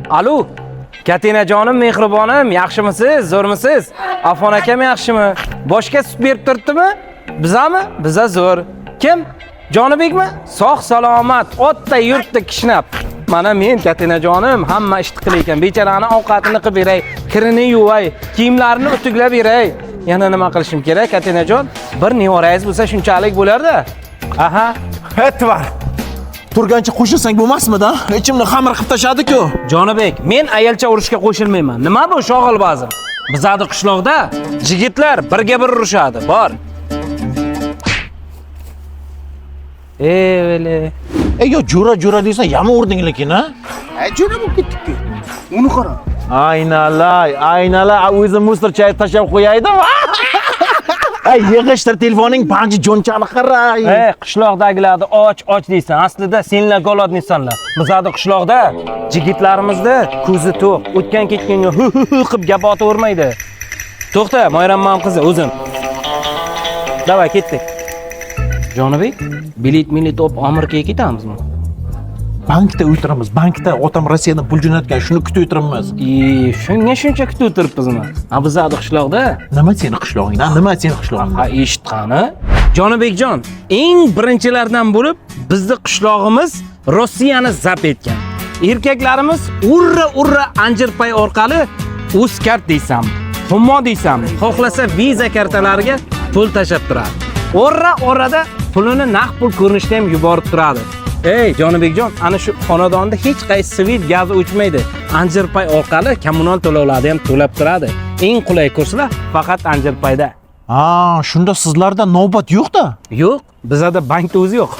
Alo. Katinajonim, mehribonim, yaxshimisiz, zo'rmisiz? Afon akam yaxshimi? Boshga sut berib turibdimi? Bizami? Biza zo'r. Kim? Jonibekmi? Sog' salomat, otda yurtda kishnab. Mana men Katinajonim, hamma ishni qilar ekan. Bechorani ovqatini qilib beray, kirini yuvay, kiyimlarini utuglab beray. Yana nima qilishim kerak, Katinajon? Bir nevarangiz bo'lsa shunchalik bo'lar-da. Aha, Etvar. Turgancha qo'shilsang bo'lmasmidi? Ichimni xamir qilib tashadi-ku. Jonibek, men ayolcha urushga qo'shilmayman. Nima bu shog'il bazim? Bizning qishloqda yigitlar birga bir urushadi. Bor. Vele. Yo, jura desa, yama urding lekin, ha? Jura bo'lib ketdik-ku. Uni qara. Aynala, o'zim mustar chay tashab qo'yaydimi? Yig'ishtir telefoning panji jo'nchani qara. Qishloqdagilarni och deysan. Aslida senlar golodnisanlar. Bizning qishloqda yigitlarimizni ko'zi to'q, o'tgan ketganga qilib gap otavermaydi. To'xta, Moyrammam qizi, o'zim. Davay ketdik. Jonibek, bilet olib Amerikaga ketamizmi? Bankda o'tiramiz. Bankda otam Rossiyadan pul jo'natgan, shuni kutib o'tiramiz. Shunga shuncha kutib o'tiribmizmi? Bizning qishloqda Nima seni qishlog'ingdan? Nima seni qishlog'ingdan? Eshitqani. Jonibekjon, eng birinchilardan bo'lib bizning qishlog'imiz Rossiyani zabt etgan. Erkaklarimiz urra anjirpay orqali Uzkart deysam, Humo deysam, xohlasa viza kartalariga pul tashab turadi. Orada pulini naqd pul ko'rinishda ham yuborib turadi. Jonibekjon, ana shu xonadonda hech qaysi svit gazi o'chmaydi. Anjirpay orqali kommunal to'lovlarni ham to'lab turadi. Eng qulay kurslar faqat Anjirpayda. Shunda sizlarda navbat yo'q-da. Yo'q, bizda bankda o'zi yo'q.